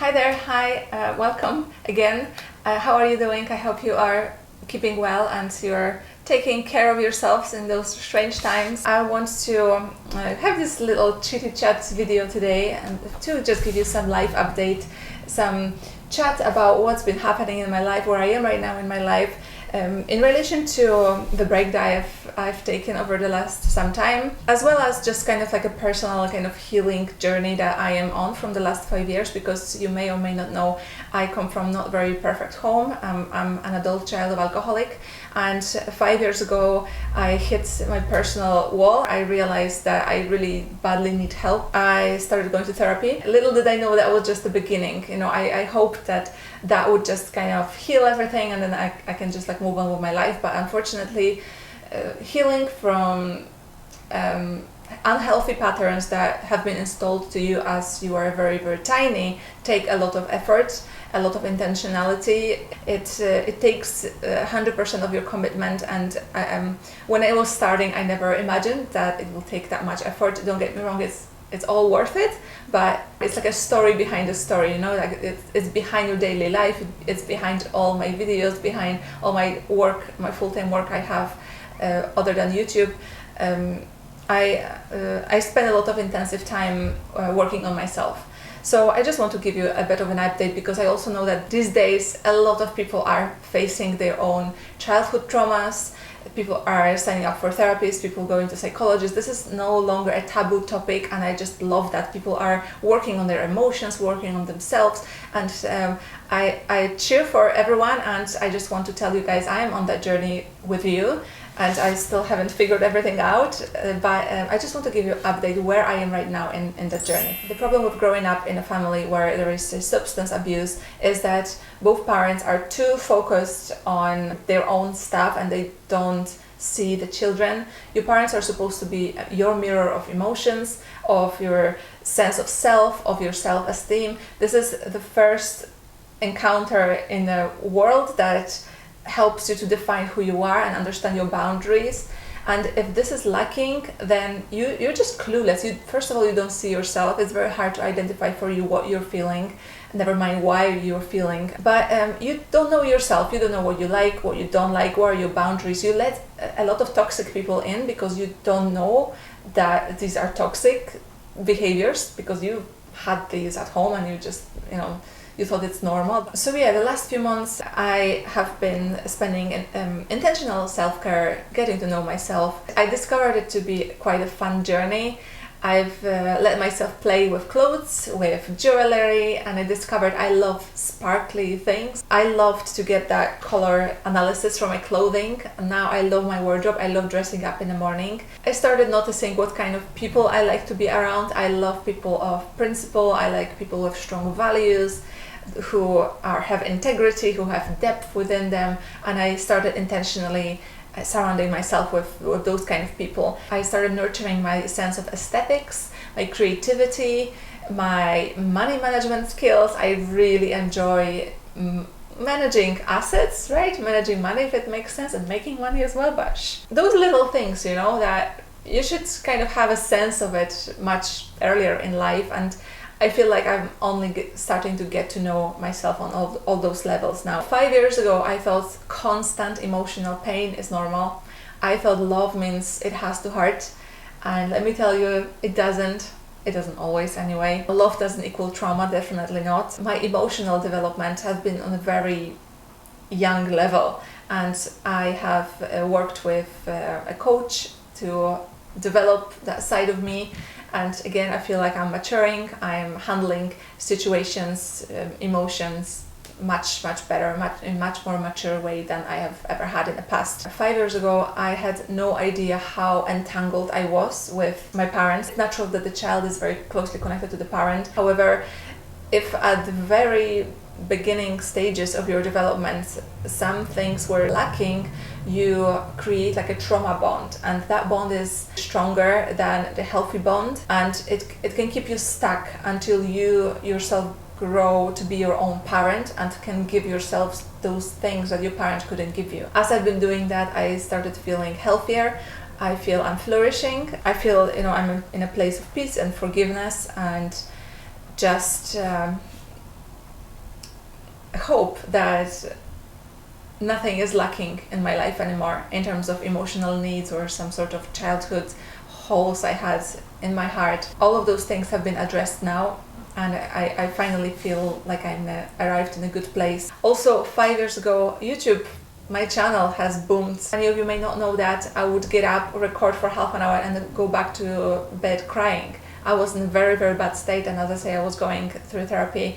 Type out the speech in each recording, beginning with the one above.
Hi there, welcome again. How are you doing? I hope you are keeping well and you're taking care of yourselves in those strange times. I want to have this little chitty chat video today and to just give you some life update, some chat about what's been happening in my life, where I am right now in my life, in relation to the break that I've taken over the last some time, as well as just kind of like a personal kind of healing journey that I am on from the last 5 years, because you may or may not know, I come from not very perfect home. I'm an adult child of alcoholic, and 5 years ago I hit my personal wall. I realized that I really badly need help. I started going to therapy. Little did I know that was just the beginning. You know, I hoped that would just kind of heal everything and then I can just like move on with my life. But unfortunately, healing from unhealthy patterns that have been installed to you as you are very, very tiny take a lot of effort, a lot of intentionality. It takes 100% of your commitment, and when I was starting, I never imagined that it will take that much effort. Don't get me wrong, it's all worth it, but it's like a story behind a story, you know, like it's behind your daily life, it's behind all my videos, behind all my work, my full-time work I have other than YouTube. I spend a lot of intensive time working on myself. So I just want to give you a bit of an update, because I also know that these days a lot of people are facing their own childhood traumas. People are signing up for therapists, people going to psychologists. This is no longer a taboo topic, and I just love that people are working on their emotions, working on themselves, and I cheer for everyone, and I just want to tell you guys I am on that journey with you. And I still haven't figured everything out, but I just want to give you an update where I am right now in that journey. The problem with growing up in a family where there is substance abuse is that both parents are too focused on their own stuff and they don't see the children. Your parents are supposed to be your mirror of emotions, of your sense of self, of your self-esteem. This is the first encounter in a world that helps you to define who you are and understand your boundaries. And if this is lacking, then you're just clueless. First of all, you don't see yourself. It's very hard to identify for you what you're feeling, never mind why you're feeling. But you don't know yourself. You don't know what you like, what you don't like, what are your boundaries. You let a lot of toxic people in because you don't know that these are toxic behaviors, because you had these at home and you just, you thought it's normal. So yeah, the last few months I have been spending intentional self-care, getting to know myself. I discovered it to be quite a fun journey. I've let myself play with clothes, with jewelry, and I discovered I love sparkly things. I loved to get that color analysis from my clothing. Now I love my wardrobe. I love dressing up in the morning. I started noticing what kind of people I like to be around. I love people of principle. I like people with strong values, who have integrity, who have depth within them, and I started intentionally surrounding myself with those kind of people. I started nurturing my sense of aesthetics, my creativity, my money management skills. I really enjoy managing assets, right? Managing money, if it makes sense, and making money as well. But those little things, that you should kind of have a sense of it much earlier in life, and I feel like I'm only starting to get to know myself on all those levels now. 5 years ago, I thought constant emotional pain is normal. I thought love means it has to hurt. And let me tell you, it doesn't. It doesn't always anyway. Love doesn't equal trauma, definitely not. My emotional development has been on a very young level. And I have worked with a coach to develop that side of me. And again, I feel like I'm maturing. I'm handling situations, emotions much better, in much more mature way than I have ever had in the past. 5 years ago, I had no idea how entangled I was with my parents. It's natural that the child is very closely connected to the parent. However, if at the very beginning stages of your development some things were lacking, you create like a trauma bond, and that bond is stronger than the healthy bond, and it can keep you stuck until you yourself grow to be your own parent and can give yourself those things that your parents couldn't give you. As I've been doing that, I started feeling healthier. I feel I'm flourishing. I feel I'm in a place of peace and forgiveness, and just hope that nothing is lacking in my life anymore in terms of emotional needs or some sort of childhood holes I had in my heart. All of those things have been addressed now, and I finally feel like I'm arrived in a good place. Also, 5 years ago, YouTube, my channel has boomed. Many of you may not know that I would get up, record for half an hour, and then go back to bed crying. I was in a very, very bad state, and as I say, I was going through therapy.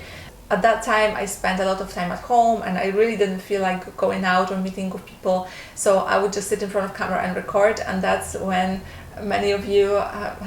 At that time, I spent a lot of time at home, and I really didn't feel like going out or meeting with people. So I would just sit in front of camera and record, and that's when many of you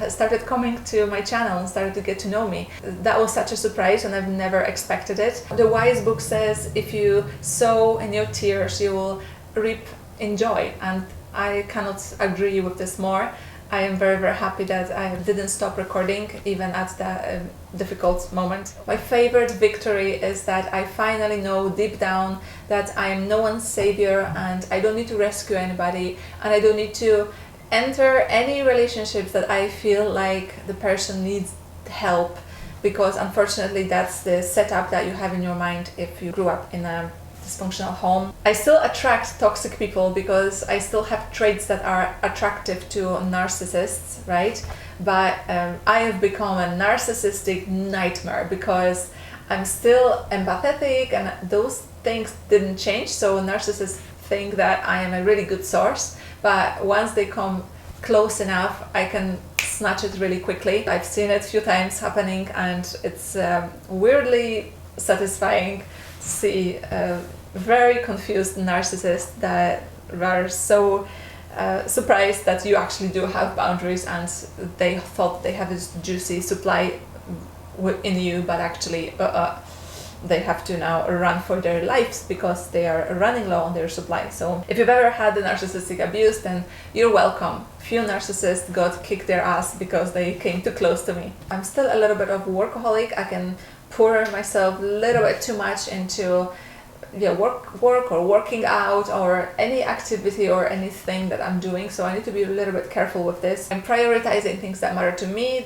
started coming to my channel and started to get to know me. That was such a surprise, and I've never expected it. The wise book says, if you sow in your tears, you will reap in joy, and I cannot agree with this more. I am very, very happy that I didn't stop recording even at the difficult moment. My favorite victory is that I finally know deep down that I am no one's savior, and I don't need to rescue anybody, and I don't need to enter any relationships that I feel like the person needs help, because unfortunately that's the setup that you have in your mind if you grew up in a dysfunctional home. I still attract toxic people because I still have traits that are attractive to narcissists, right? But I have become a narcissistic nightmare because I'm still empathetic, and those things didn't change. So narcissists think that I am a really good source, but once they come close enough, I can snatch it really quickly. I've seen it a few times happening, and it's weirdly satisfying to see very confused narcissists that are so surprised that you actually do have boundaries, and they thought they have this juicy supply in you, but actually they have to now run for their lives because they are running low on their supply. So if you've ever had the narcissistic abuse, then you're welcome. Few narcissists got kicked their ass because they came too close to me. I'm still a little bit of a workaholic. I can pour myself a little bit too much into work or working out or any activity or anything that I'm doing, so I need to be a little bit careful with this. I'm prioritizing things that matter to me.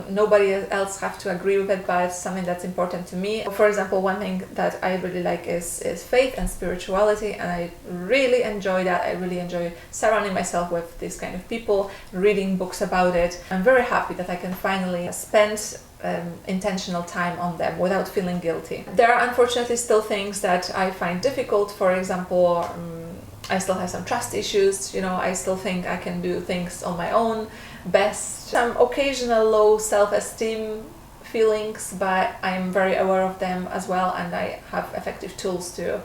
Nobody else have to agree with it, but it's something that's important to me. For example, one thing that I really like is faith and spirituality, and I really enjoy that. I really enjoy surrounding myself with these kind of people, reading books about it. I'm very happy that I can finally spend intentional time on them without feeling guilty. There are unfortunately still things that I find difficult. For example, I still have some trust issues. I still think I can do things on my own best. Some occasional low self-esteem feelings, but I'm very aware of them as well, and I have effective tools to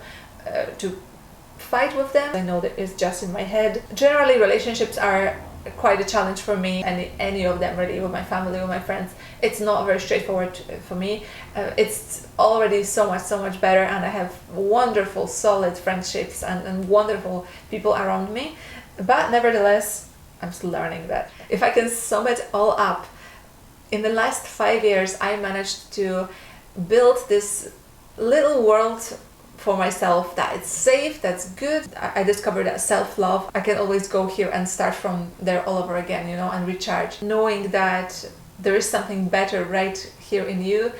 fight with them. I know that it's just in my head. Generally, relationships are quite a challenge for me, and any of them really, with my family, with my friends. It's not very straightforward for me. It's already so much better, and I have wonderful solid friendships and wonderful people around me, but nevertheless I'm still learning that. If I can sum it all up, in the last 5 years I managed to build this little world for myself that it's safe, that's good. I discovered that self-love, I can always go here and start from there all over again, and recharge. Knowing that there is something better right here in you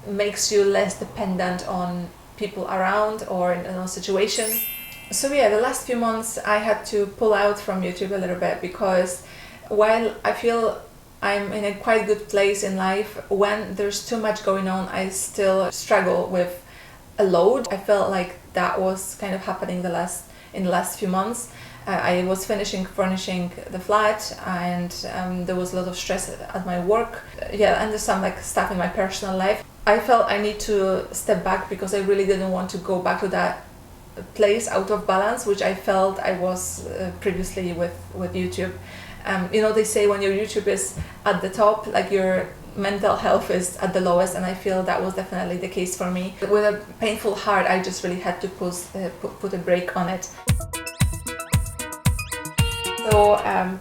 makes you less dependent on people around or in situations. So the last few months I had to pull out from YouTube a little bit, because while I feel I'm in a quite good place in life, when there's too much going on, I still struggle with a load. I felt like that was kind of happening in the last few months. I was furnishing the flat, and there was a lot of stress at my work. And there's some stuff in my personal life. I felt I need to step back because I really didn't want to go back to that place out of balance, which I felt I was previously with YouTube. They say when your YouTube is at the top, your mental health is at the lowest, and I feel that was definitely the case for me. With a painful heart, I just really had to put a break on it. So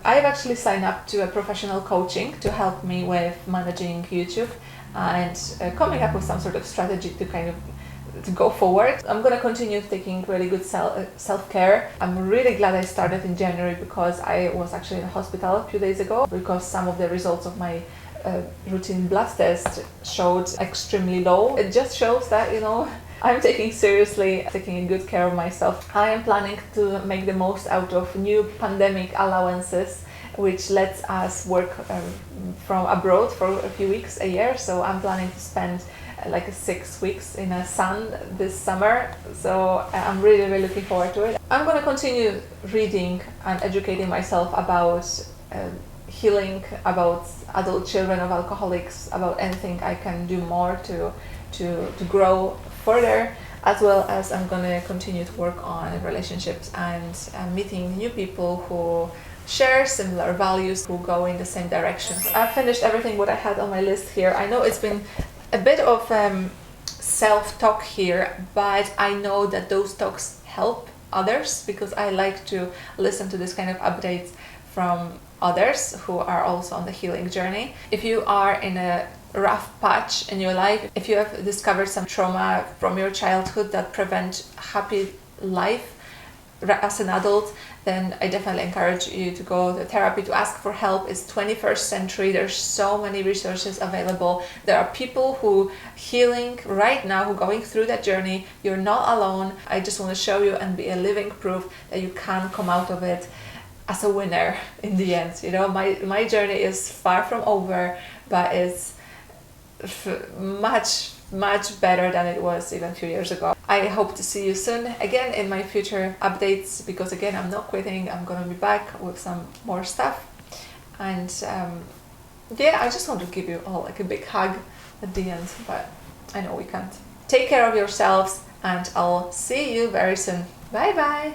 I've actually signed up to a professional coaching to help me with managing YouTube and coming up with some sort of strategy to go forward. I'm going to continue taking really good self-care. I'm really glad I started in January, because I was actually in the hospital a few days ago because some of the results of my routine blood test showed extremely low. It just shows that I'm taking good care of myself. I am planning to make the most out of new pandemic allowances, which lets us work from abroad for a few weeks a year. So I'm planning to spend like 6 weeks in the sun this summer. So I'm really looking forward to it. I'm going to continue reading and educating myself about healing, about adult children of alcoholics, about anything I can do more to grow further, as well as I'm going to continue to work on relationships and meeting new people who share similar values, who go in the same direction. I've finished everything what I had on my list here. I know it's been a bit of self-talk here, but I know that those talks help others because I like to listen to this kind of updates from others who are also on the healing journey. If you are in a rough patch in your life, if you have discovered some trauma from your childhood that prevent happy life as an adult, then I definitely encourage you to go to therapy, to ask for help. It's 21st century. There's so many resources available. There are people who healing right now, who are going through that journey. You're not alone. I just want to show you and be a living proof that you can come out of it as a winner in the end. You know, my journey is far from over, but it's much better than it was even a few years ago. I hope to see you soon again in my future updates, because again, I'm not quitting. I'm gonna be back with some more stuff. And yeah, I just want to give you all like a big hug at the end, but I know we can't. Take care of yourselves, and I'll see you very soon. Bye bye.